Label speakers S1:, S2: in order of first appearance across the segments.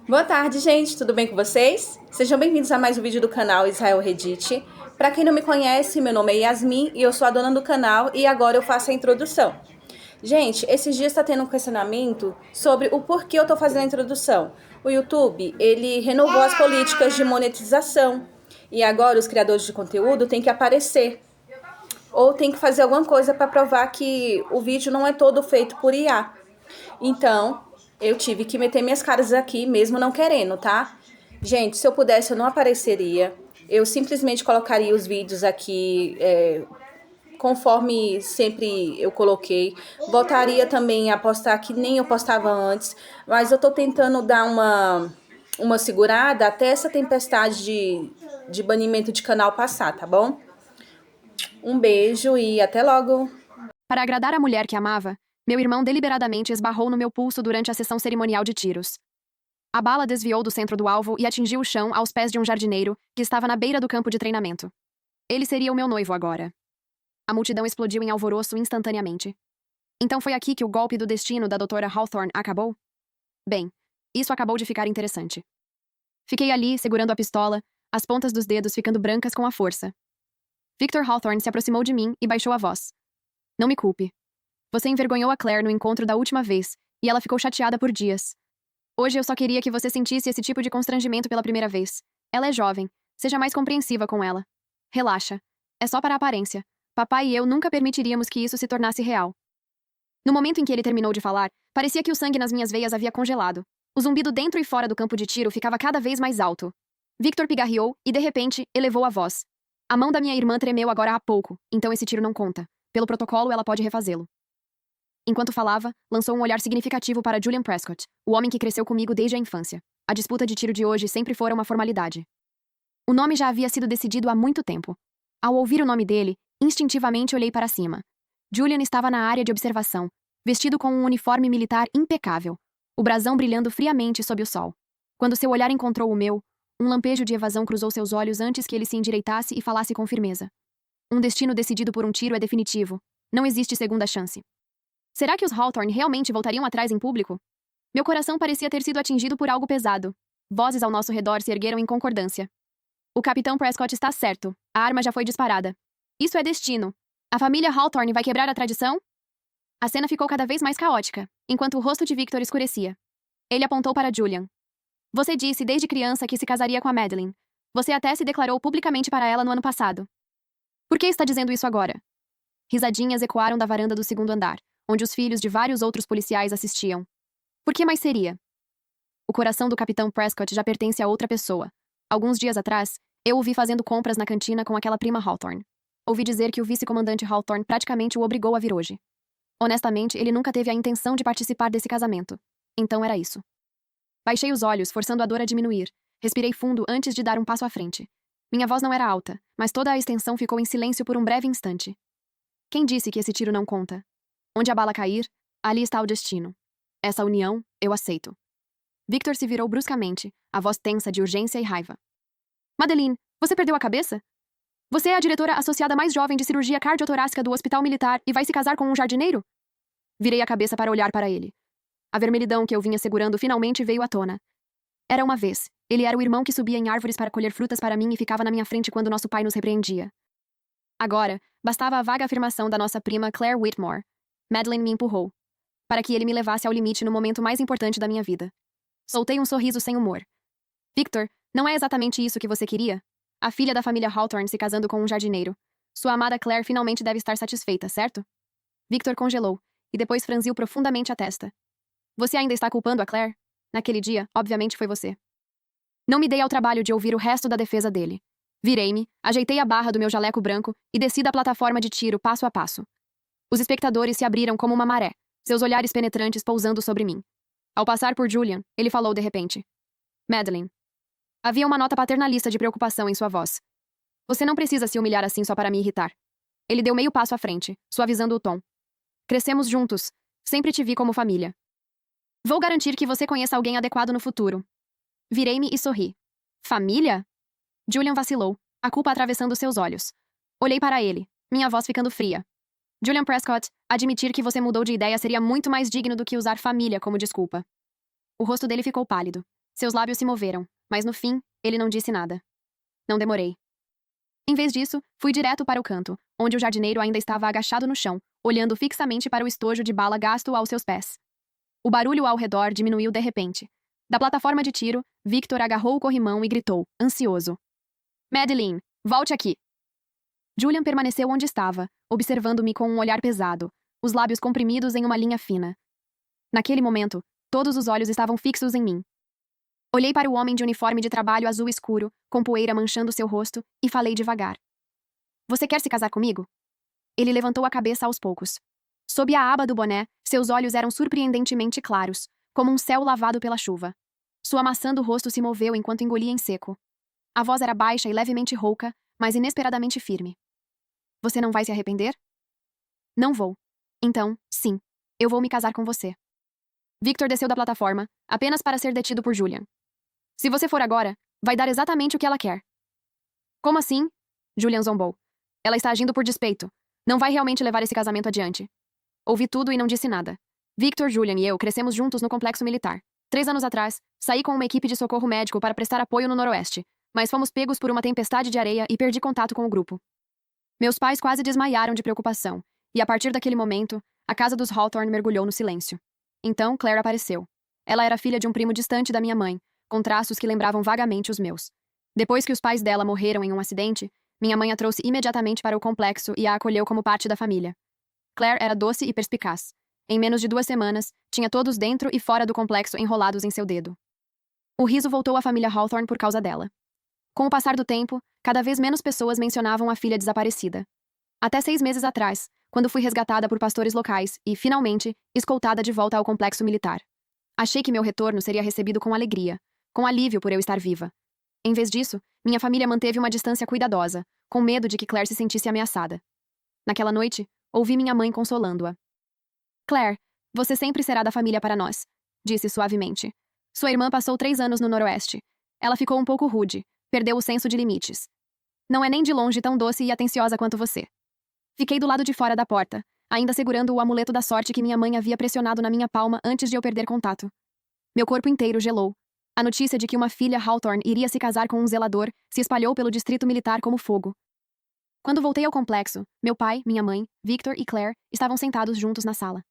S1: Boa tarde, gente. Tudo bem com vocês? Sejam bem-vindos a mais um vídeo do canal Israel Reddit. Para quem não me conhece, meu nome é Yasmin e eu sou a dona do canal e agora eu faço a introdução. Gente, esses dias está tendo um questionamento sobre o porquê eu tô fazendo a introdução. O YouTube, ele renovou as políticas de monetização e agora os criadores de conteúdo têm que aparecer ou tem que fazer alguma coisa para provar que o vídeo não é todo feito por IA. Então, eu tive que meter minhas caras aqui, mesmo não querendo, tá? Gente, se eu pudesse, eu não apareceria. Eu simplesmente colocaria os vídeos aqui conforme sempre eu coloquei. Voltaria também a postar que nem eu postava antes. Mas eu tô tentando dar uma segurada até essa tempestade de banimento de canal passar, tá bom? Um beijo e até logo!
S2: Para agradar a mulher que amava, meu irmão deliberadamente esbarrou no meu pulso durante a sessão cerimonial de tiros. A bala desviou do centro do alvo e atingiu o chão aos pés de um jardineiro que estava na beira do campo de treinamento. Ele seria o meu noivo agora. A multidão explodiu em alvoroço instantaneamente. Então foi aqui que o golpe do destino da doutora Hawthorne acabou? Bem, isso acabou de ficar interessante. Fiquei ali, segurando a pistola, as pontas dos dedos ficando brancas com a força. Victor Hawthorne se aproximou de mim e baixou a voz. Não me culpe. Você envergonhou a Claire no encontro da última vez, e ela ficou chateada por dias. Hoje eu só queria que você sentisse esse tipo de constrangimento pela primeira vez. Ela é jovem. Seja mais compreensiva com ela. Relaxa. É só para a aparência. Papai e eu nunca permitiríamos que isso se tornasse real. No momento em que ele terminou de falar, parecia que o sangue nas minhas veias havia congelado. O zumbido dentro e fora do campo de tiro ficava cada vez mais alto. Victor pigarreou e, de repente, elevou a voz. A mão da minha irmã tremeu agora há pouco, então esse tiro não conta. Pelo protocolo, ela pode refazê-lo. Enquanto falava, lançou um olhar significativo para Julian Prescott, o homem que cresceu comigo desde a infância. A disputa de tiro de hoje sempre fora uma formalidade. O nome já havia sido decidido há muito tempo. Ao ouvir o nome dele, instintivamente olhei para cima. Julian estava na área de observação, vestido com um uniforme militar impecável, o brasão brilhando friamente sob o sol. Quando seu olhar encontrou o meu, um lampejo de evasão cruzou seus olhos antes que ele se endireitasse e falasse com firmeza. Um destino decidido por um tiro é definitivo. Não existe segunda chance. Será que os Hawthorne realmente voltariam atrás em público? Meu coração parecia ter sido atingido por algo pesado. Vozes ao nosso redor se ergueram em concordância. O capitão Prescott está certo. A arma já foi disparada. Isso é destino. A família Hawthorne vai quebrar a tradição? A cena ficou cada vez mais caótica, enquanto o rosto de Victor escurecia. Ele apontou para Julian. Você disse desde criança que se casaria com a Madeline. Você até se declarou publicamente para ela no ano passado. Por que está dizendo isso agora? Risadinhas ecoaram da varanda do segundo andar, onde os filhos de vários outros policiais assistiam. Por que mais seria? O coração do capitão Prescott já pertence a outra pessoa. Alguns dias atrás, eu o vi fazendo compras na cantina com aquela prima Hawthorne. Ouvi dizer que o vice-comandante Hawthorne praticamente o obrigou a vir hoje. Honestamente, ele nunca teve a intenção de participar desse casamento. Então era isso. Baixei os olhos, forçando a dor a diminuir. Respirei fundo antes de dar um passo à frente. Minha voz não era alta, mas toda a extensão ficou em silêncio por um breve instante. Quem disse que esse tiro não conta? Onde a bala cair, ali está o destino. Essa união, eu aceito. Victor se virou bruscamente, a voz tensa de urgência e raiva. Madeline, você perdeu a cabeça? Você é a diretora associada mais jovem de cirurgia cardiotorácica do Hospital Militar e vai se casar com um jardineiro? Virei a cabeça para olhar para ele. A vermelhidão que eu vinha segurando finalmente veio à tona. Era uma vez. Ele era o irmão que subia em árvores para colher frutas para mim e ficava na minha frente quando nosso pai nos repreendia. Agora, bastava a vaga afirmação da nossa prima Claire Whitmore. Madeline me empurrou, para que ele me levasse ao limite no momento mais importante da minha vida. Soltei um sorriso sem humor. Victor, não é exatamente isso que você queria? A filha da família Hawthorne se casando com um jardineiro. Sua amada Claire finalmente deve estar satisfeita, certo? Victor congelou, e depois franziu profundamente a testa. Você ainda está culpando a Claire? Naquele dia, obviamente foi você. Não me dei ao trabalho de ouvir o resto da defesa dele. Virei-me, ajeitei a barra do meu jaleco branco e desci da plataforma de tiro passo a passo. Os espectadores se abriram como uma maré, seus olhares penetrantes pousando sobre mim. Ao passar por Julian, ele falou de repente. Madeline. Havia uma nota paternalista de preocupação em sua voz. Você não precisa se humilhar assim só para me irritar. Ele deu meio passo à frente, suavizando o tom. Crescemos juntos. Sempre te vi como família. Vou garantir que você conheça alguém adequado no futuro. Virei-me e sorri. Família? Julian vacilou, a culpa atravessando seus olhos. Olhei para ele, minha voz ficando fria. Julian Prescott, admitir que você mudou de ideia seria muito mais digno do que usar família como desculpa. O rosto dele ficou pálido. Seus lábios se moveram, mas no fim, ele não disse nada. Não demorei. Em vez disso, fui direto para o canto, onde o jardineiro ainda estava agachado no chão, olhando fixamente para o estojo de bala gasto aos seus pés. O barulho ao redor diminuiu de repente. Da plataforma de tiro, Victor agarrou o corrimão e gritou, ansioso: Madeline, volte aqui! Julian permaneceu onde estava, observando-me com um olhar pesado, os lábios comprimidos em uma linha fina. Naquele momento, todos os olhos estavam fixos em mim. Olhei para o homem de uniforme de trabalho azul escuro, com poeira manchando seu rosto, e falei devagar. Você quer se casar comigo? Ele levantou a cabeça aos poucos. Sob a aba do boné, seus olhos eram surpreendentemente claros, como um céu lavado pela chuva. Sua maçã do rosto se moveu enquanto engolia em seco. A voz era baixa e levemente rouca, mas inesperadamente firme. Você não vai se arrepender? Não vou. Então, sim, eu vou me casar com você. Victor desceu da plataforma, apenas para ser detido por Julian. Se você for agora, vai dar exatamente o que ela quer. Como assim? Julian zombou. Ela está agindo por despeito. Não vai realmente levar esse casamento adiante. Ouvi tudo e não disse nada. Victor, Julian e eu crescemos juntos no complexo militar. 3 anos atrás, saí com uma equipe de socorro médico para prestar apoio no Noroeste, mas fomos pegos por uma tempestade de areia e perdi contato com o grupo. Meus pais quase desmaiaram de preocupação, e a partir daquele momento, a casa dos Hawthorne mergulhou no silêncio. Então, Claire apareceu. Ela era filha de um primo distante da minha mãe, com traços que lembravam vagamente os meus. Depois que os pais dela morreram em um acidente, minha mãe a trouxe imediatamente para o complexo e a acolheu como parte da família. Claire era doce e perspicaz. Em menos de 2 semanas, tinha todos dentro e fora do complexo enrolados em seu dedo. O riso voltou à família Hawthorne por causa dela. Com o passar do tempo, cada vez menos pessoas mencionavam a filha desaparecida. Até 6 meses atrás, quando fui resgatada por pastores locais e, finalmente, escoltada de volta ao complexo militar. Achei que meu retorno seria recebido com alegria, com alívio por eu estar viva. Em vez disso, minha família manteve uma distância cuidadosa, com medo de que Claire se sentisse ameaçada. Naquela noite, ouvi minha mãe consolando-a. Claire, você sempre será da família para nós, disse suavemente. Sua irmã passou 3 anos no Noroeste. Ela ficou um pouco rude, perdeu o senso de limites. Não é nem de longe tão doce e atenciosa quanto você. Fiquei do lado de fora da porta, ainda segurando o amuleto da sorte que minha mãe havia pressionado na minha palma antes de eu perder contato. Meu corpo inteiro gelou. A notícia de que uma filha Hawthorne iria se casar com um zelador se espalhou pelo distrito militar como fogo. Quando voltei ao complexo, meu pai, minha mãe, Victor e Claire estavam sentados juntos na sala.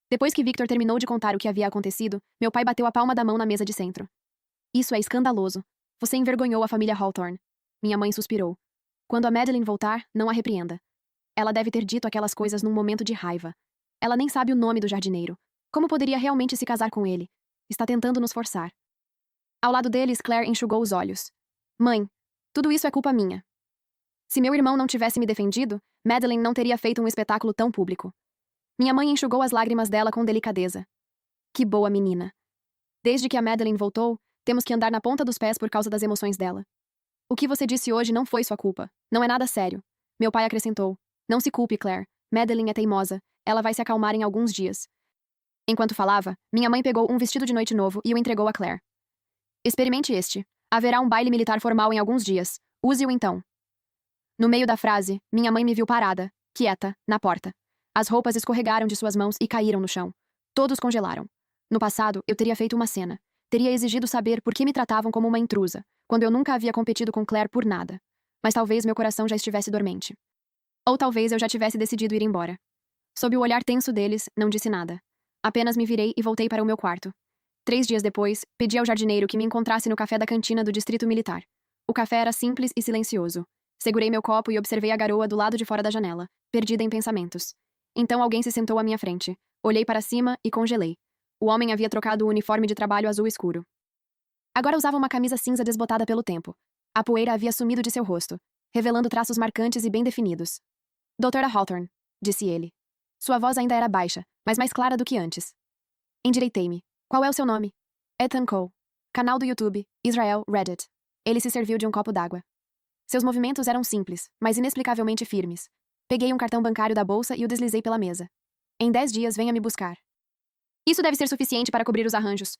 S2: Depois que Victor terminou de contar o que havia acontecido, meu pai bateu a palma da mão na mesa de centro. Isso é escandaloso. Você envergonhou a família Hawthorne. Minha mãe suspirou. Quando a Madeline voltar, não a repreenda. Ela deve ter dito aquelas coisas num momento de raiva. Ela nem sabe o nome do jardineiro. Como poderia realmente se casar com ele? Está tentando nos forçar. Ao lado deles, Claire enxugou os olhos. Mãe, tudo isso é culpa minha. Se meu irmão não tivesse me defendido, Madeline não teria feito um espetáculo tão público. Minha mãe enxugou as lágrimas dela com delicadeza. Que boa menina. Desde que a Madeline voltou, temos que andar na ponta dos pés por causa das emoções dela. O que você disse hoje não foi sua culpa. Não é nada sério. Meu pai acrescentou. Não se culpe, Claire. Madeline é teimosa. Ela vai se acalmar em alguns dias. Enquanto falava, minha mãe pegou um vestido de noite novo e o entregou a Claire. Experimente este. Haverá um baile militar formal em alguns dias. Use-o então. No meio da frase, minha mãe me viu parada, quieta, na porta. As roupas escorregaram de suas mãos e caíram no chão. Todos congelaram. No passado, eu teria feito uma cena. Teria exigido saber por que me tratavam como uma intrusa, quando eu nunca havia competido com Claire por nada. Mas talvez meu coração já estivesse dormente. Ou talvez eu já tivesse decidido ir embora. Sob o olhar tenso deles, não disse nada. Apenas me virei e voltei para o meu quarto. 3 dias depois, pedi ao jardineiro que me encontrasse no café da cantina do distrito militar. O café era simples e silencioso. Segurei meu copo e observei a garoa do lado de fora da janela, perdida em pensamentos. Então alguém se sentou à minha frente. Olhei para cima e congelei. O homem havia trocado o uniforme de trabalho azul escuro. Agora usava uma camisa cinza desbotada pelo tempo. A poeira havia sumido de seu rosto, revelando traços marcantes e bem definidos. Doutora Hawthorne, disse ele. Sua voz ainda era baixa, mas mais clara do que antes. Endireitei-me. Qual é o seu nome? Ethan Cole. Canal do YouTube, Israel Reddit. Ele se serviu de um copo d'água. Seus movimentos eram simples, mas inexplicavelmente firmes. Peguei um cartão bancário da bolsa e o deslizei pela mesa. Em 10 dias, venha me buscar. Isso deve ser suficiente para cobrir os arranjos.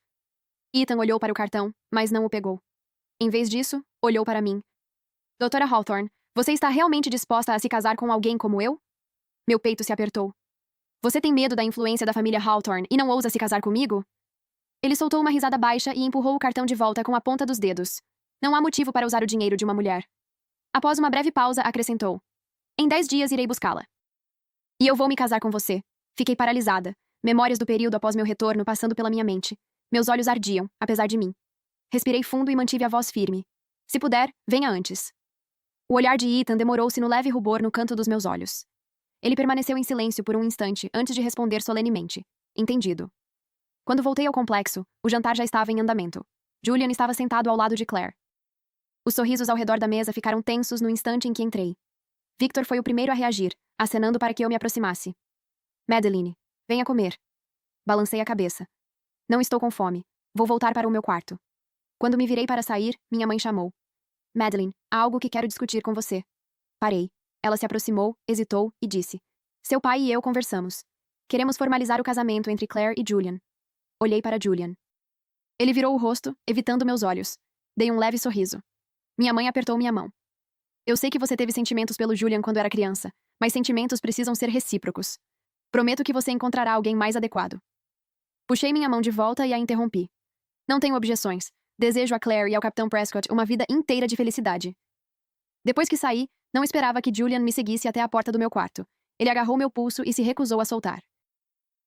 S2: Ethan olhou para o cartão, mas não o pegou. Em vez disso, olhou para mim. Doutora Hawthorne, você está realmente disposta a se casar com alguém como eu? Meu peito se apertou. Você tem medo da influência da família Hawthorne e não ousa se casar comigo? Ele soltou uma risada baixa e empurrou o cartão de volta com a ponta dos dedos. Não há motivo para usar o dinheiro de uma mulher. Após uma breve pausa, acrescentou. Em 10 dias irei buscá-la. E eu vou me casar com você. Fiquei paralisada. Memórias do período após meu retorno passando pela minha mente. Meus olhos ardiam, apesar de mim. Respirei fundo e mantive a voz firme. Se puder, venha antes. O olhar de Ethan demorou-se no leve rubor no canto dos meus olhos. Ele permaneceu em silêncio por um instante antes de responder solenemente. Entendido. Quando voltei ao complexo, o jantar já estava em andamento. Julian estava sentado ao lado de Claire. Os sorrisos ao redor da mesa ficaram tensos no instante em que entrei. Victor foi o primeiro a reagir, acenando para que eu me aproximasse. Madeline, venha comer. Balancei a cabeça. Não estou com fome. Vou voltar para o meu quarto. Quando me virei para sair, minha mãe chamou. Madeline, há algo que quero discutir com você. Parei. Ela se aproximou, hesitou e disse. Seu pai e eu conversamos. Queremos formalizar o casamento entre Claire e Julian. Olhei para Julian. Ele virou o rosto, evitando meus olhos. Dei um leve sorriso. Minha mãe apertou minha mão. Eu sei que você teve sentimentos pelo Julian quando era criança, mas sentimentos precisam ser recíprocos. Prometo que você encontrará alguém mais adequado. Puxei minha mão de volta e a interrompi. Não tenho objeções. Desejo a Claire e ao Capitão Prescott uma vida inteira de felicidade. Depois que saí, não esperava que Julian me seguisse até a porta do meu quarto. Ele agarrou meu pulso e se recusou a soltar.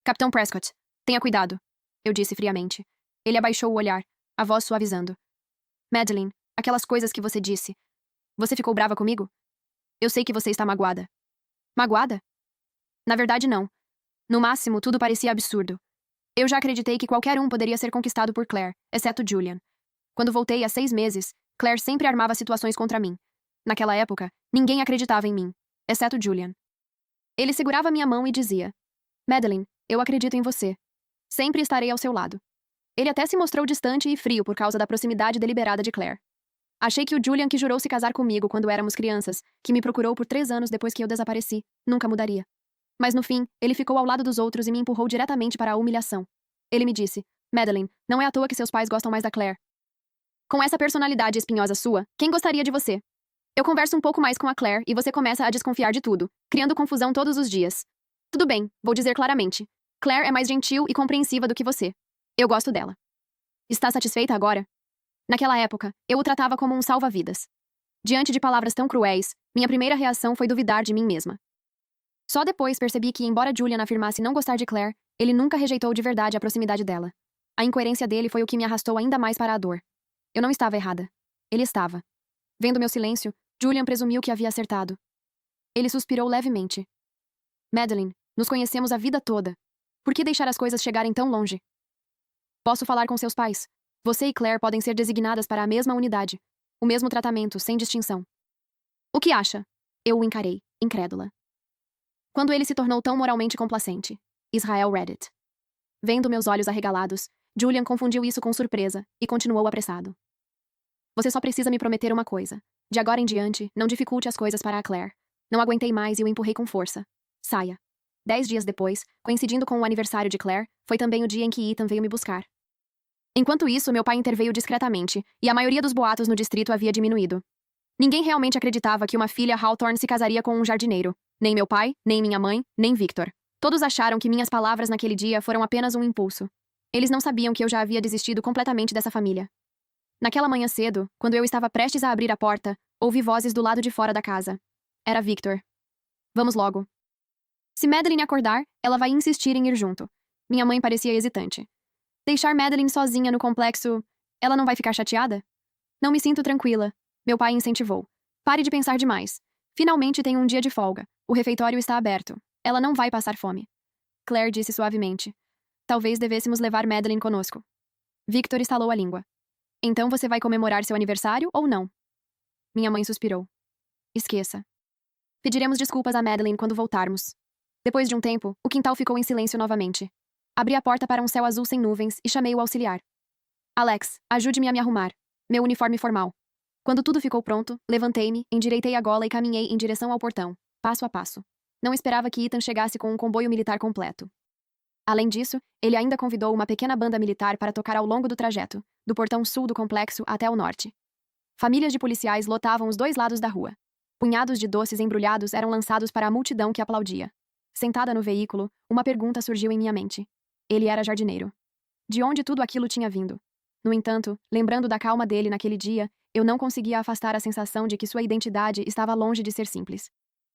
S2: Capitão Prescott, tenha cuidado, eu disse friamente. Ele abaixou o olhar, a voz suavizando. Madeline, aquelas coisas que você disse. Você ficou brava comigo? Eu sei que você está magoada. Magoada? Na verdade, não. No máximo, tudo parecia absurdo. Eu já acreditei que qualquer um poderia ser conquistado por Claire, exceto Julian. Quando voltei há 6 meses, Claire sempre armava situações contra mim. Naquela época, ninguém acreditava em mim, exceto Julian. Ele segurava minha mão e dizia: Madeline, eu acredito em você. Sempre estarei ao seu lado. Ele até se mostrou distante e frio por causa da proximidade deliberada de Claire. Achei que o Julian que jurou se casar comigo quando éramos crianças, que me procurou por 3 anos depois que eu desapareci, nunca mudaria. Mas no fim, ele ficou ao lado dos outros e me empurrou diretamente para a humilhação. Ele me disse: Madeline, não é à toa que seus pais gostam mais da Claire. Com essa personalidade espinhosa sua, quem gostaria de você? Eu converso um pouco mais com a Claire e você começa a desconfiar de tudo, criando confusão todos os dias. Tudo bem, vou dizer claramente. Claire é mais gentil e compreensiva do que você. Eu gosto dela. Está satisfeita agora? Naquela época, eu o tratava como um salva-vidas. Diante de palavras tão cruéis, minha primeira reação foi duvidar de mim mesma. Só depois percebi que, embora Julian afirmasse não gostar de Claire, ele nunca rejeitou de verdade a proximidade dela. A incoerência dele foi o que me arrastou ainda mais para a dor. Eu não estava errada. Ele estava. Vendo meu silêncio, Julian presumiu que havia acertado. Ele suspirou levemente. Madeline, nos conhecemos a vida toda. Por que deixar as coisas chegarem tão longe? Posso falar com seus pais. Você e Claire podem ser designadas para a mesma unidade. O mesmo tratamento, sem distinção. O que acha? Eu o encarei, incrédula. Quando ele se tornou tão moralmente complacente. Israel Reddit. Vendo meus olhos arregalados, Julian confundiu isso com surpresa e continuou apressado. Você só precisa me prometer uma coisa. De agora em diante, não dificulte as coisas para a Claire. Não aguentei mais e o empurrei com força. Saia. 10 dias depois, coincidindo com o aniversário de Claire, foi também o dia em que Ethan veio me buscar. Enquanto isso, meu pai interveio discretamente, e a maioria dos boatos no distrito havia diminuído. Ninguém realmente acreditava que uma filha Hawthorne se casaria com um jardineiro. Nem meu pai, nem minha mãe, nem Victor. Todos acharam que minhas palavras naquele dia foram apenas um impulso. Eles não sabiam que eu já havia desistido completamente dessa família. Naquela manhã cedo, quando eu estava prestes a abrir a porta, ouvi vozes do lado de fora da casa. Era Victor. Vamos logo. Se Madeline acordar, ela vai insistir em ir junto. Minha mãe parecia hesitante. Deixar Madeline sozinha no complexo... Ela não vai ficar chateada? Não me sinto tranquila. Meu pai incentivou. Pare de pensar demais. Finalmente tem um dia de folga. O refeitório está aberto. Ela não vai passar fome. Claire disse suavemente. Talvez devêssemos levar Madeline conosco. Victor estalou a língua. Então você vai comemorar seu aniversário ou não? Minha mãe suspirou. Esqueça. Pediremos desculpas a Madeline quando voltarmos. Depois de um tempo, o quintal ficou em silêncio novamente. Abri a porta para um céu azul sem nuvens e chamei o auxiliar. Alex, ajude-me a me arrumar. Meu uniforme formal. Quando tudo ficou pronto, levantei-me, endireitei a gola e caminhei em direção ao portão, passo a passo. Não esperava que Ethan chegasse com um comboio militar completo. Além disso, ele ainda convidou uma pequena banda militar para tocar ao longo do trajeto, do portão sul do complexo até o norte. Famílias de policiais lotavam os 2 lados da rua. Punhados de doces embrulhados eram lançados para a multidão que aplaudia. Sentada no veículo, uma pergunta surgiu em minha mente. Ele era jardineiro. de onde tudo aquilo tinha vindo. No entanto, lembrando da calma dele naquele dia, eu não conseguia afastar a sensação de que sua identidade estava longe de ser simples.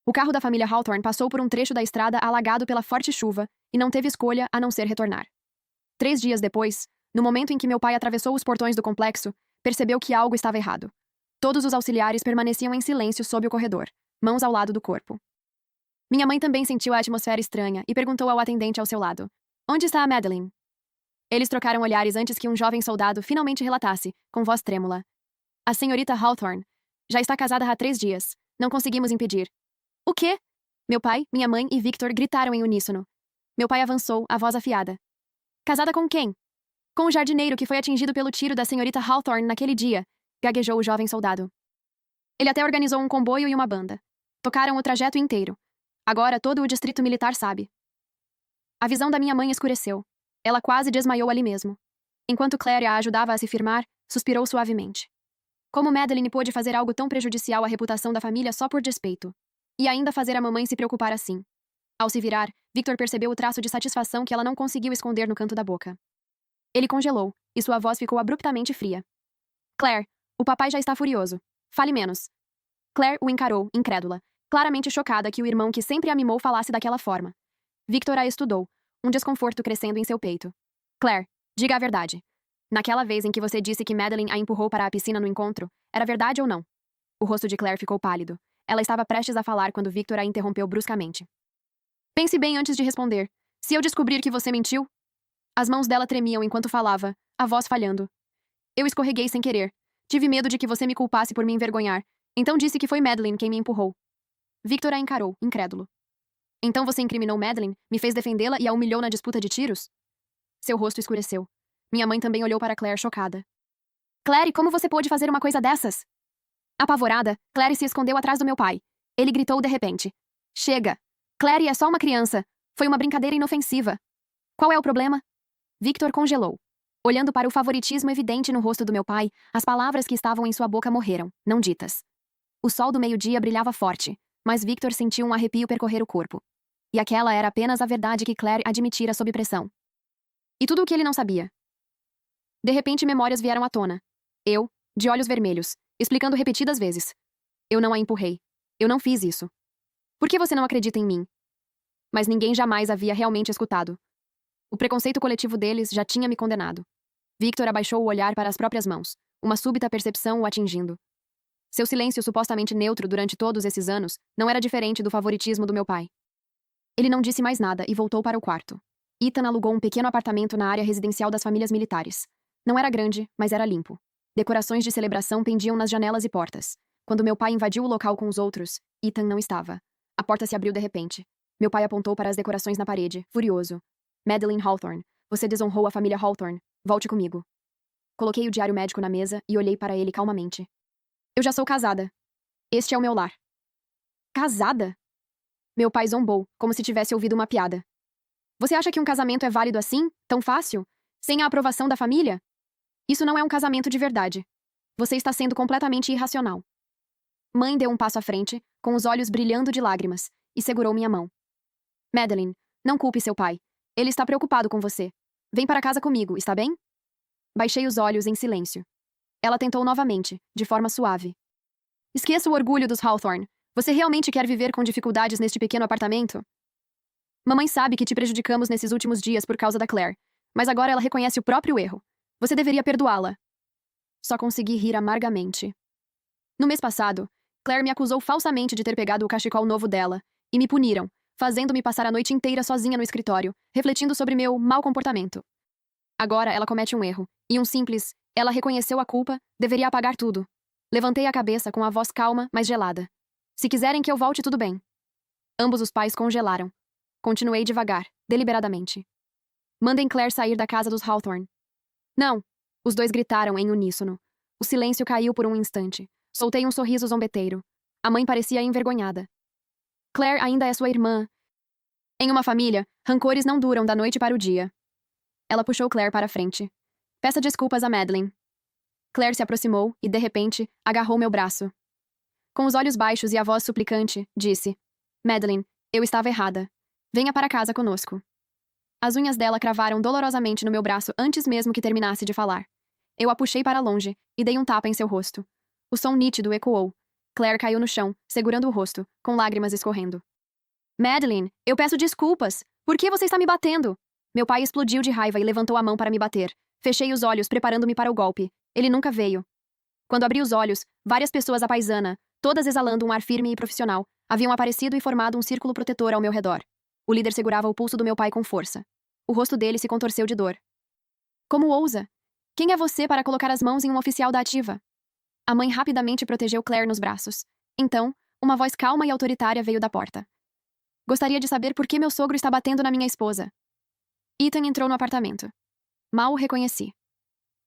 S2: O carro da família Hawthorne passou por um trecho da estrada alagado pela forte chuva e não teve escolha a não ser retornar. 3 dias depois, no momento em que meu pai atravessou os portões do complexo, percebeu que algo estava errado. Todos os auxiliares permaneciam em silêncio sob o corredor, mãos ao lado do corpo. Minha mãe também sentiu a atmosfera estranha e perguntou ao atendente ao seu lado: "Onde está a Madeline?" Eles trocaram olhares antes que um jovem soldado finalmente relatasse, com voz trêmula: "A senhorita Hawthorne já está casada há 3 dias. Não conseguimos impedir." "O quê?" Meu pai, minha mãe e Victor gritaram em uníssono. Meu pai avançou, a voz afiada. "Casada com quem?" "Com o jardineiro que foi atingido pelo tiro da senhorita Hawthorne naquele dia", gaguejou o jovem soldado. "Ele até organizou um comboio e uma banda. Tocaram o trajeto inteiro. Agora todo o distrito militar sabe." A visão da minha mãe escureceu. Ela quase desmaiou ali mesmo. Enquanto Claire a ajudava a se firmar, suspirou suavemente. Como Madeline pôde fazer algo tão prejudicial à reputação da família só por despeito? E ainda fazer a mamãe se preocupar assim? Ao se virar, Victor percebeu o traço de satisfação que ela não conseguiu esconder no canto da boca. Ele congelou, e sua voz ficou abruptamente fria. "Claire, o papai já está furioso. Fale menos." Claire o encarou, incrédula, claramente chocada que o irmão que sempre a mimou falasse daquela forma. Victor a estudou, um desconforto crescendo em seu peito. "Claire, diga a verdade. Naquela vez em que você disse que Madeline a empurrou para a piscina no encontro, era verdade ou não?" O rosto de Claire ficou pálido. Ela estava prestes a falar quando Victor a interrompeu bruscamente. "Pense bem antes de responder. Se eu descobrir que você mentiu..." As mãos dela tremiam enquanto falava, a voz falhando. "Eu escorreguei sem querer. Tive medo de que você me culpasse por me envergonhar. Então disse que foi Madeline quem me empurrou." Victor a encarou, incrédulo. "Então você incriminou Madeline, me fez defendê-la e a humilhou na disputa de tiros?" Seu rosto escureceu. Minha mãe também olhou para Claire chocada. "Claire, como você pôde fazer uma coisa dessas?" Apavorada, Claire se escondeu atrás do meu pai. Ele gritou de repente: "Chega! Claire é só uma criança. Foi uma brincadeira inofensiva." "Qual é o problema?" Victor congelou. Olhando para o favoritismo evidente no rosto do meu pai, as palavras que estavam em sua boca morreram, não ditas. O sol do meio-dia brilhava forte, mas Victor sentiu um arrepio percorrer o corpo. E aquela era apenas a verdade que Claire admitira sob pressão. E tudo o que ele não sabia. De repente, memórias vieram à tona. Eu, de olhos vermelhos, explicando repetidas vezes. "Eu não a empurrei. Eu não fiz isso. Por que você não acredita em mim?" Mas ninguém jamais havia realmente escutado. O preconceito coletivo deles já tinha me condenado. Victor abaixou o olhar para as próprias mãos, uma súbita percepção o atingindo. Seu silêncio supostamente neutro durante todos esses anos não era diferente do favoritismo do meu pai. Ele não disse mais nada e voltou para o quarto. Ethan alugou um pequeno apartamento na área residencial das famílias militares. Não era grande, mas era limpo. Decorações de celebração pendiam nas janelas e portas. Quando meu pai invadiu o local com os outros, Ethan não estava. A porta se abriu de repente. Meu pai apontou para as decorações na parede, furioso. "Madeline Hawthorne, você desonrou a família Hawthorne. Volte comigo." Coloquei o diário médico na mesa e olhei para ele calmamente. "Eu já sou casada. Este é o meu lar." "Casada?" Meu pai zombou, como se tivesse ouvido uma piada. "Você acha que um casamento é válido assim, tão fácil? Sem a aprovação da família? Isso não é um casamento de verdade. Você está sendo completamente irracional." Mãe deu um passo à frente, com os olhos brilhando de lágrimas, e segurou minha mão. "Madeline, não culpe seu pai. Ele está preocupado com você. Vem para casa comigo, está bem?" Baixei os olhos em silêncio. Ela tentou novamente, de forma suave. "Esqueça o orgulho dos Hawthorne. Você realmente quer viver com dificuldades neste pequeno apartamento?" "Mamãe sabe que te prejudicamos nesses últimos dias por causa da Claire, mas agora ela reconhece o próprio erro. Você deveria perdoá-la." Só consegui rir amargamente. No mês passado, Claire me acusou falsamente de ter pegado o cachecol novo dela, e me puniram, fazendo-me passar a noite inteira sozinha no escritório, refletindo sobre meu mau comportamento. Agora ela comete um erro, e um simples "ela reconheceu a culpa" deveria apagar tudo. Levantei a cabeça com a voz calma, mas gelada. "Se quiserem que eu volte, tudo bem." Ambos os pais congelaram. Continuei devagar, deliberadamente. "Mandem Claire sair da casa dos Hawthorne." "Não!" Os dois gritaram em uníssono. O silêncio caiu por um instante. Soltei um sorriso zombeteiro. A mãe parecia envergonhada. "Claire ainda é sua irmã." Em uma família, rancores não duram da noite para o dia. Ela puxou Claire para a frente. "Peça desculpas a Madeline." Claire se aproximou e, de repente, agarrou meu braço. Com os olhos baixos e a voz suplicante, disse: "Madeline, eu estava errada. Venha para casa conosco." As unhas dela cravaram dolorosamente no meu braço antes mesmo que terminasse de falar. Eu a puxei para longe e dei um tapa em seu rosto. O som nítido ecoou. Claire caiu no chão, segurando o rosto, com lágrimas escorrendo. Madeline, eu peço desculpas. Por que você está me batendo? Meu pai explodiu de raiva e levantou a mão para me bater. Fechei os olhos, preparando-me para o golpe. Ele nunca veio. Quando abri os olhos, várias pessoas à paisana, todas exalando um ar firme e profissional, haviam aparecido e formado um círculo protetor ao meu redor. O líder segurava o pulso do meu pai com força. O rosto dele se contorceu de dor. Como ousa? Quem é você para colocar as mãos em um oficial da ativa? A mãe rapidamente protegeu Claire nos braços. Então, uma voz calma e autoritária veio da porta. Gostaria de saber por que meu sogro está batendo na minha esposa. Ethan entrou no apartamento. Mal o reconheci.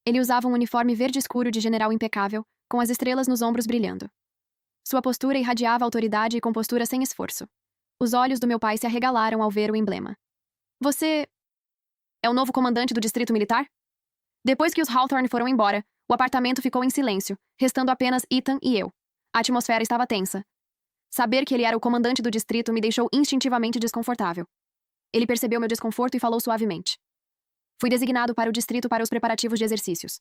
S2: Ele usava um uniforme verde escuro de general impecável, com as estrelas nos ombros brilhando. Sua postura irradiava autoridade e compostura sem esforço. Os olhos do meu pai se arregalaram ao ver o emblema. Você é o novo comandante do distrito militar? Depois que os Hawthorne foram embora, o apartamento ficou em silêncio, restando apenas Ethan e eu. A atmosfera estava tensa. Saber que ele era o comandante do distrito me deixou instintivamente desconfortável. Ele percebeu meu desconforto e falou suavemente. Fui designado para o distrito para os preparativos de exercícios.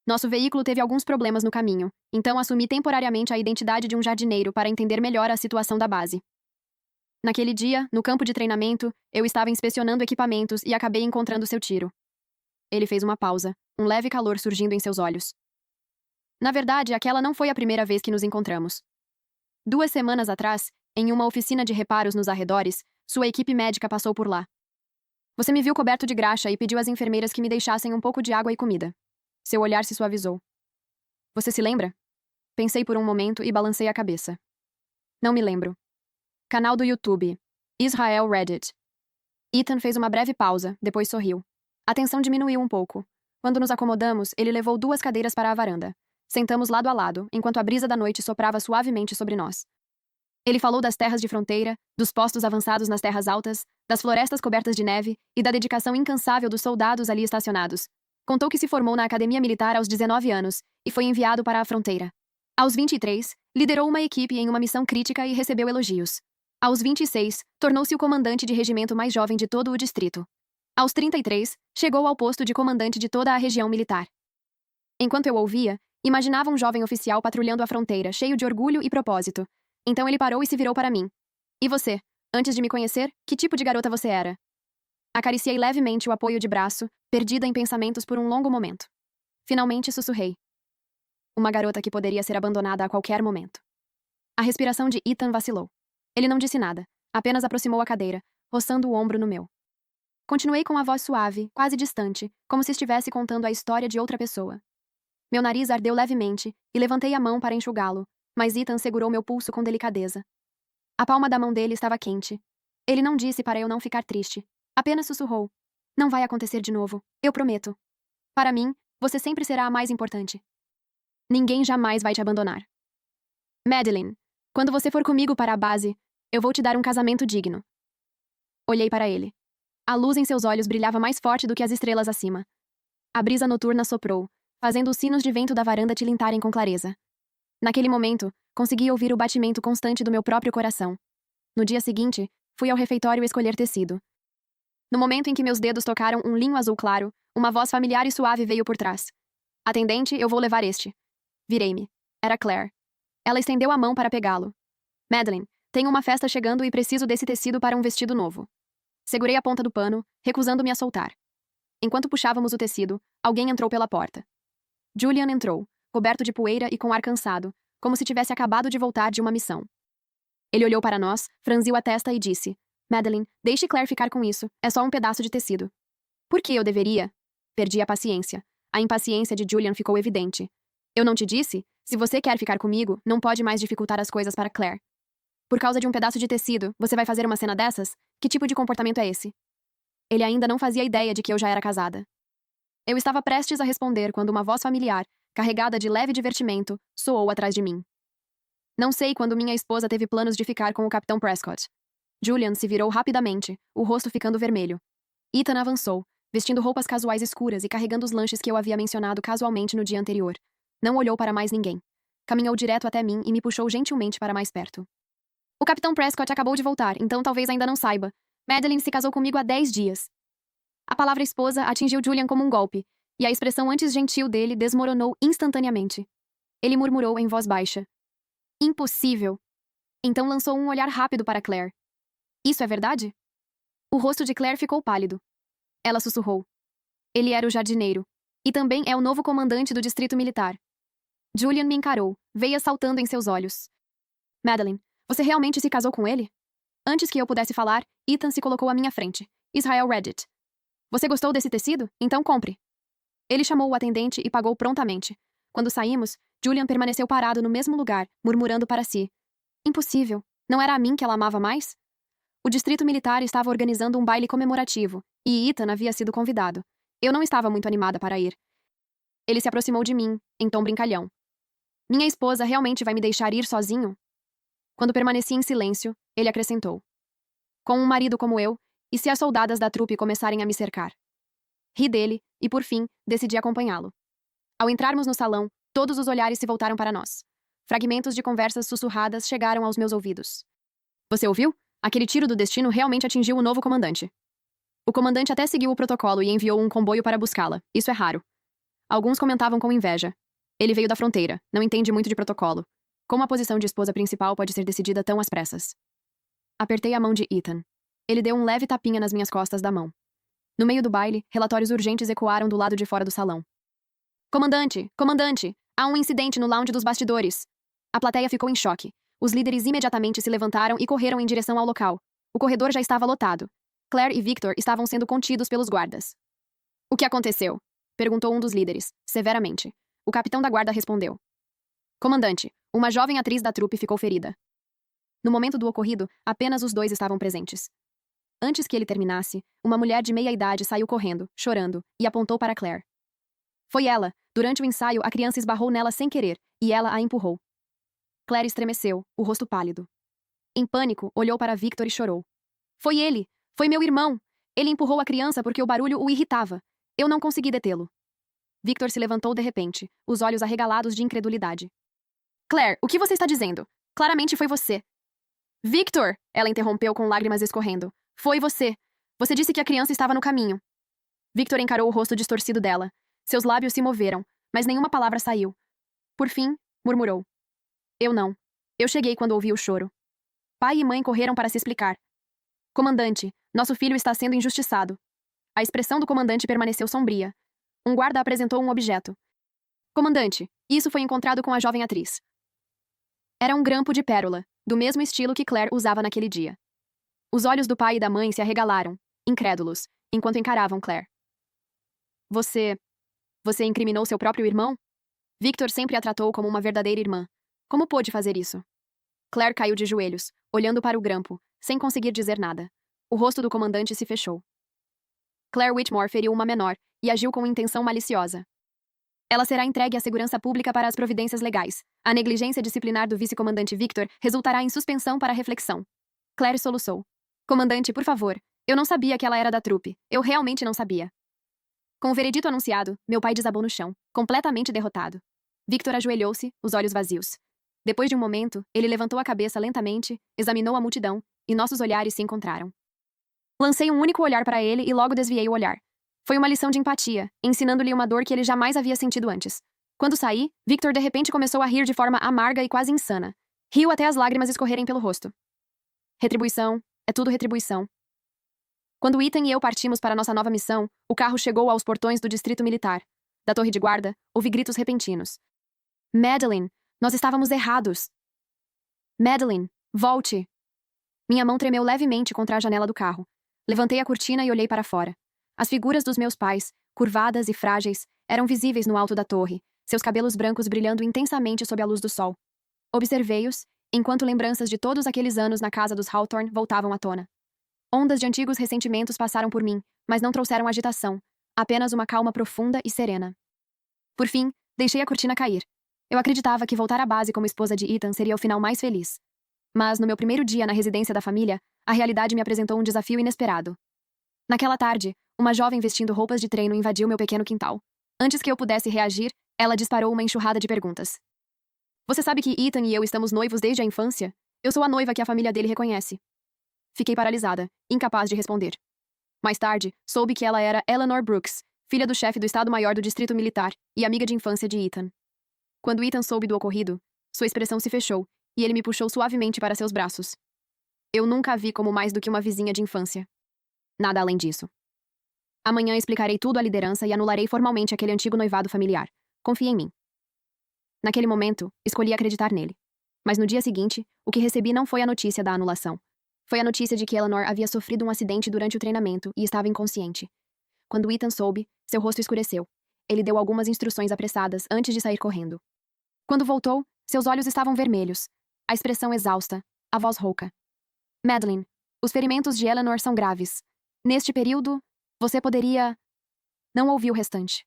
S2: Nosso veículo teve alguns problemas no caminho, então assumi temporariamente a identidade de um jardineiro para entender melhor a situação da base. Naquele dia, no campo de treinamento, eu estava inspecionando equipamentos e acabei encontrando seu tiro. Ele fez uma pausa, um leve calor surgindo em seus olhos. Na verdade, aquela não foi a primeira vez que nos encontramos. 2 semanas atrás, em uma oficina de reparos nos arredores, sua equipe médica passou por lá. Você me viu coberto de graxa e pediu às enfermeiras que me deixassem um pouco de água e comida. Seu olhar se suavizou. Você se lembra? Pensei por um momento e balancei a cabeça. Não me lembro. Canal do YouTube. Israel Reddit. Ethan fez uma breve pausa, depois sorriu. A tensão diminuiu um pouco. Quando nos acomodamos, ele levou 2 cadeiras para a varanda. Sentamos lado a lado, enquanto a brisa da noite soprava suavemente sobre nós. Ele falou das terras de fronteira, dos postos avançados nas terras altas, das florestas cobertas de neve e da dedicação incansável dos soldados ali estacionados. Contou que se formou na academia militar aos 19 anos e foi enviado para a fronteira. Aos 23, liderou uma equipe em uma missão crítica e recebeu elogios. Aos 26, tornou-se o comandante de regimento mais jovem de todo o distrito. Aos 33, chegou ao posto de comandante de toda a região militar. Enquanto eu ouvia, imaginava um jovem oficial patrulhando a fronteira, cheio de orgulho e propósito. Então ele parou e se virou para mim. E você? Antes de me conhecer, que tipo de garota você era? Acariciei levemente o apoio de braço, perdida em pensamentos por um longo momento. Finalmente sussurrei. Uma garota que poderia ser abandonada a qualquer momento. A respiração de Ethan vacilou. Ele não disse nada, apenas aproximou a cadeira, roçando o ombro no meu. Continuei com a voz suave, quase distante, como se estivesse contando a história de outra pessoa. Meu nariz ardeu levemente e levantei a mão para enxugá-lo, mas Ethan segurou meu pulso com delicadeza. A palma da mão dele estava quente. Ele não disse para eu não ficar triste. Apenas sussurrou. Não vai acontecer de novo, eu prometo. Para mim, você sempre será a mais importante. Ninguém jamais vai te abandonar. Madeline, quando você for comigo para a base, eu vou te dar um casamento digno. Olhei para ele. A luz em seus olhos brilhava mais forte do que as estrelas acima. A brisa noturna soprou, fazendo os sinos de vento da varanda tilintarem com clareza. Naquele momento, consegui ouvir o batimento constante do meu próprio coração. No dia seguinte, fui ao refeitório escolher tecido. No momento em que meus dedos tocaram um linho azul claro, uma voz familiar e suave veio por trás. Atendente, eu vou levar este. Virei-me. Era Claire. Ela estendeu a mão para pegá-lo. Madeline, tenho uma festa chegando e preciso desse tecido para um vestido novo. Segurei a ponta do pano, recusando-me a soltar. Enquanto puxávamos o tecido, alguém entrou pela porta. Julian entrou, coberto de poeira e com ar cansado, como se tivesse acabado de voltar de uma missão. Ele olhou para nós, franziu a testa e disse: Madeline, deixe Claire ficar com isso, é só um pedaço de tecido. Por que eu deveria? Perdi a paciência. A impaciência de Julian ficou evidente. Eu não te disse? Se você quer ficar comigo, não pode mais dificultar as coisas para Claire. Por causa de um pedaço de tecido, você vai fazer uma cena dessas? Que tipo de comportamento é esse? Ele ainda não fazia ideia de que eu já era casada. Eu estava prestes a responder quando uma voz familiar, carregada de leve divertimento, soou atrás de mim. Não sei quando minha esposa teve planos de ficar com o Capitão Prescott. Julian se virou rapidamente, o rosto ficando vermelho. Ethan avançou, vestindo roupas casuais escuras e carregando os lanches que eu havia mencionado casualmente no dia anterior. Não olhou para mais ninguém. Caminhou direto até mim e me puxou gentilmente para mais perto. O Capitão Prescott acabou de voltar, então talvez ainda não saiba. Madeline se casou comigo há 10 dias. A palavra esposa atingiu Julian como um golpe, e a expressão antes gentil dele desmoronou instantaneamente. Ele murmurou em voz baixa. Impossível! Então lançou um olhar rápido para Claire. Isso é verdade? O rosto de Claire ficou pálido. Ela sussurrou. Ele era o jardineiro. E também é o novo comandante do distrito militar. Julian me encarou, veia saltando em seus olhos. Madeline, você realmente se casou com ele? Antes que eu pudesse falar, Ethan se colocou à minha frente. Israel Reddit. Você gostou desse tecido? Então compre. Ele chamou o atendente e pagou prontamente. Quando saímos, Julian permaneceu parado no mesmo lugar, murmurando para si. Impossível. Não era a mim que ela amava mais? O distrito militar estava organizando um baile comemorativo, e Ethan havia sido convidado. Eu não estava muito animada para ir. Ele se aproximou de mim, em tom brincalhão. Minha esposa realmente vai me deixar ir sozinho? Quando permaneci em silêncio, ele acrescentou. Com um marido como eu, e se as soldadas da trupe começarem a me cercar? Ri dele, e por fim, decidi acompanhá-lo. Ao entrarmos no salão, todos os olhares se voltaram para nós. Fragmentos de conversas sussurradas chegaram aos meus ouvidos. Você ouviu? Aquele tiro do destino realmente atingiu o novo comandante. O comandante até seguiu o protocolo e enviou um comboio para buscá-la. Isso é raro. Alguns comentavam com inveja. Ele veio da fronteira, não entende muito de protocolo. Como a posição de esposa principal pode ser decidida tão às pressas? Apertei a mão de Ethan. Ele deu um leve tapinha nas minhas costas da mão. No meio do baile, relatórios urgentes ecoaram do lado de fora do salão. Comandante! Comandante! Há um incidente no lounge dos bastidores! A plateia ficou em choque. Os líderes imediatamente se levantaram e correram em direção ao local. O corredor já estava lotado. Claire e Victor estavam sendo contidos pelos guardas. O que aconteceu? Perguntou um dos líderes, severamente. O capitão da guarda respondeu. Comandante, uma jovem atriz da trupe ficou ferida. No momento do ocorrido, apenas os dois estavam presentes. Antes que ele terminasse, uma mulher de meia idade saiu correndo, chorando, e apontou para Claire. Foi ela. Durante o ensaio, a criança esbarrou nela sem querer, e ela a empurrou. Claire estremeceu, o rosto pálido. Em pânico, olhou para Victor e chorou. Foi ele! Foi meu irmão! Ele empurrou a criança porque o barulho o irritava. Eu não consegui detê-lo. Victor se levantou de repente, os olhos arregalados de incredulidade. Claire, o que você está dizendo? Claramente foi você. Victor! Ela interrompeu com lágrimas escorrendo. Foi você. Você disse que a criança estava no caminho. Victor encarou o rosto distorcido dela. Seus lábios se moveram, mas nenhuma palavra saiu. Por fim, murmurou. Eu não. Eu cheguei quando ouvi o choro. Pai e mãe correram para se explicar. Comandante, nosso filho está sendo injustiçado. A expressão do comandante permaneceu sombria. Um guarda apresentou um objeto. Comandante, isso foi encontrado com a jovem atriz. Era um grampo de pérola, do mesmo estilo que Claire usava naquele dia. Os olhos do pai e da mãe se arregalaram, incrédulos, enquanto encaravam Claire. Você incriminou seu próprio irmão? Victor sempre a tratou como uma verdadeira irmã. Como pôde fazer isso? Claire caiu de joelhos, olhando para o grampo, sem conseguir dizer nada. O rosto do comandante se fechou. Claire Whitmore feriu uma menor e agiu com intenção maliciosa. Ela será entregue à segurança pública para as providências legais. A negligência disciplinar do vice-comandante Victor resultará em suspensão para reflexão. Claire soluçou. Comandante, por favor. Eu não sabia que ela era da trupe. Eu realmente não sabia. Com o veredito anunciado, meu pai desabou no chão, completamente derrotado. Victor ajoelhou-se, os olhos vazios. Depois de um momento, ele levantou a cabeça lentamente, examinou a multidão, e nossos olhares se encontraram. Lancei um único olhar para ele e logo desviei o olhar. Foi uma lição de empatia, ensinando-lhe uma dor que ele jamais havia sentido antes. Quando saí, Victor de repente começou a rir de forma amarga e quase insana. Riu até as lágrimas escorrerem pelo rosto. Retribuição, é tudo retribuição. Quando Ethan e eu partimos para nossa nova missão, o carro chegou aos portões do distrito militar. Da torre de guarda, ouvi gritos repentinos. Madeline, nós estávamos errados. Madeline, volte. Minha mão tremeu levemente contra a janela do carro. Levantei a cortina e olhei para fora. As figuras dos meus pais, curvadas e frágeis, eram visíveis no alto da torre, seus cabelos brancos brilhando intensamente sob a luz do sol. Observei-os, enquanto lembranças de todos aqueles anos na casa dos Hawthorne voltavam à tona. Ondas de antigos ressentimentos passaram por mim, mas não trouxeram agitação, apenas uma calma profunda e serena. Por fim, deixei a cortina cair. Eu acreditava que voltar à base como esposa de Ethan seria o final mais feliz. Mas, no meu primeiro dia na residência da família, a realidade me apresentou um desafio inesperado. Naquela tarde, uma jovem vestindo roupas de treino invadiu meu pequeno quintal. Antes que eu pudesse reagir, ela disparou uma enxurrada de perguntas. Você sabe que Ethan e eu estamos noivos desde a infância? Eu sou a noiva que a família dele reconhece. Fiquei paralisada, incapaz de responder. Mais tarde, soube que ela era Eleanor Brooks, filha do chefe do Estado-Maior do Distrito Militar e amiga de infância de Ethan. Quando Ethan soube do ocorrido, sua expressão se fechou e ele me puxou suavemente para seus braços. Eu nunca a vi como mais do que uma vizinha de infância. Nada além disso. Amanhã explicarei tudo à liderança e anularei formalmente aquele antigo noivado familiar. Confie em mim. Naquele momento, escolhi acreditar nele. Mas no dia seguinte, o que recebi não foi a notícia da anulação. Foi a notícia de que Eleanor havia sofrido um acidente durante o treinamento e estava inconsciente. Quando Ethan soube, seu rosto escureceu. Ele deu algumas instruções apressadas antes de sair correndo. Quando voltou, seus olhos estavam vermelhos, a expressão exausta, a voz rouca. Madeline, os ferimentos de Eleanor são graves. Neste período, você poderia... Não ouvi o restante.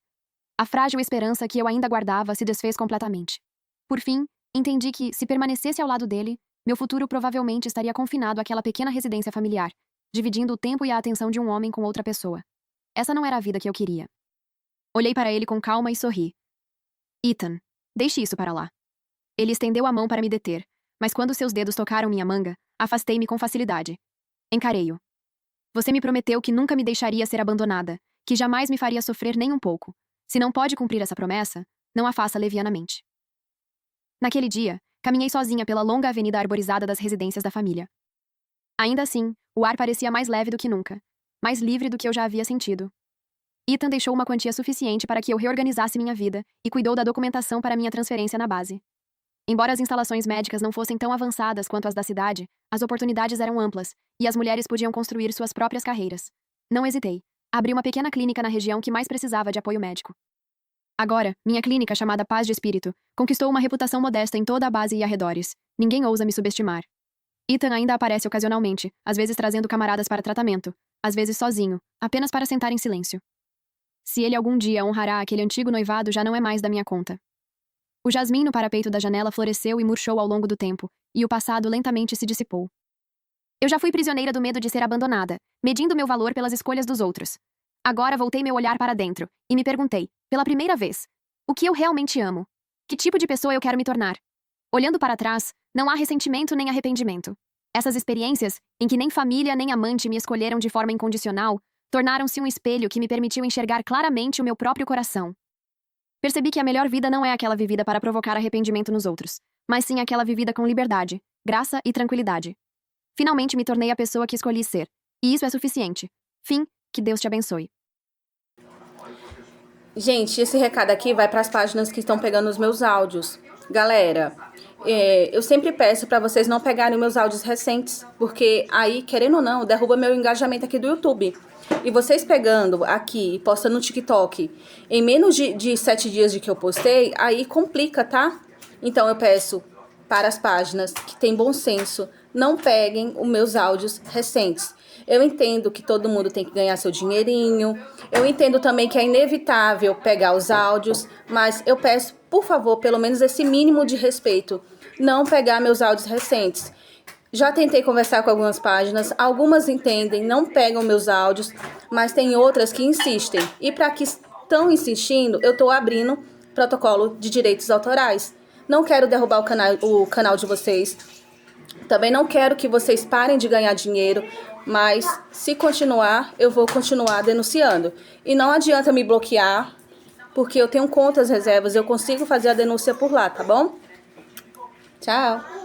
S2: A frágil esperança que eu ainda guardava se desfez completamente. Por fim, entendi que, se permanecesse ao lado dele, meu futuro provavelmente estaria confinado àquela pequena residência familiar, dividindo o tempo e a atenção de um homem com outra pessoa. Essa não era a vida que eu queria. Olhei para ele com calma e sorri. Ethan, deixe isso para lá. Ele estendeu a mão para me deter, mas quando seus dedos tocaram minha manga, afastei-me com facilidade. Encarei-o. Você me prometeu que nunca me deixaria ser abandonada, que jamais me faria sofrer nem um pouco. Se não pode cumprir essa promessa, não a faça levianamente. Naquele dia, caminhei sozinha pela longa avenida arborizada das residências da família. Ainda assim, o ar parecia mais leve do que nunca, mais livre do que eu já havia sentido. Ethan deixou uma quantia suficiente para que eu reorganizasse minha vida e cuidou da documentação para minha transferência na base. Embora as instalações médicas não fossem tão avançadas quanto as da cidade, as oportunidades eram amplas e as mulheres podiam construir suas próprias carreiras. Não hesitei. Abri uma pequena clínica na região que mais precisava de apoio médico. Agora, minha clínica, chamada Paz de Espírito, conquistou uma reputação modesta em toda a base e arredores. Ninguém ousa me subestimar. Ethan ainda aparece ocasionalmente, às vezes trazendo camaradas para tratamento, às vezes sozinho, apenas para sentar em silêncio. Se ele algum dia honrará aquele antigo noivado já não é mais da minha conta. O jasmim no parapeito da janela floresceu e murchou ao longo do tempo, e o passado lentamente se dissipou. Eu já fui prisioneira do medo de ser abandonada, medindo meu valor pelas escolhas dos outros. Agora voltei meu olhar para dentro, e me perguntei, pela primeira vez, o que eu realmente amo? Que tipo de pessoa eu quero me tornar? Olhando para trás, não há ressentimento nem arrependimento. Essas experiências, em que nem família nem amante me escolheram de forma incondicional, tornaram-se um espelho que me permitiu enxergar claramente o meu próprio coração. Percebi que a melhor vida não é aquela vivida para provocar arrependimento nos outros, mas sim aquela vivida com liberdade, graça e tranquilidade. Finalmente me tornei a pessoa que escolhi ser, e isso é suficiente. Fim, que Deus te abençoe.
S1: Gente, esse recado aqui vai para as páginas que estão pegando os meus áudios. Galera, eu sempre peço para vocês não pegarem meus áudios recentes, porque aí, querendo ou não, derruba meu engajamento aqui do YouTube. E vocês pegando aqui e postando no TikTok em menos de 7 dias de que eu postei, aí complica, tá? Então eu peço para as páginas que têm bom senso, não peguem os meus áudios recentes. Eu entendo que todo mundo tem que ganhar seu dinheirinho, eu entendo também que é inevitável pegar os áudios, mas eu peço, por favor, pelo menos esse mínimo de respeito, não pegar meus áudios recentes. Já tentei conversar com algumas páginas, algumas entendem, não pegam meus áudios, mas tem outras que insistem. E para que estão insistindo, eu estou abrindo protocolo de direitos autorais. Não quero derrubar o canal de vocês. Também não quero que vocês parem de ganhar dinheiro, mas se continuar, eu vou continuar denunciando. E não adianta me bloquear, porque eu tenho contas reservas, eu consigo fazer a denúncia por lá, tá bom? Tchau!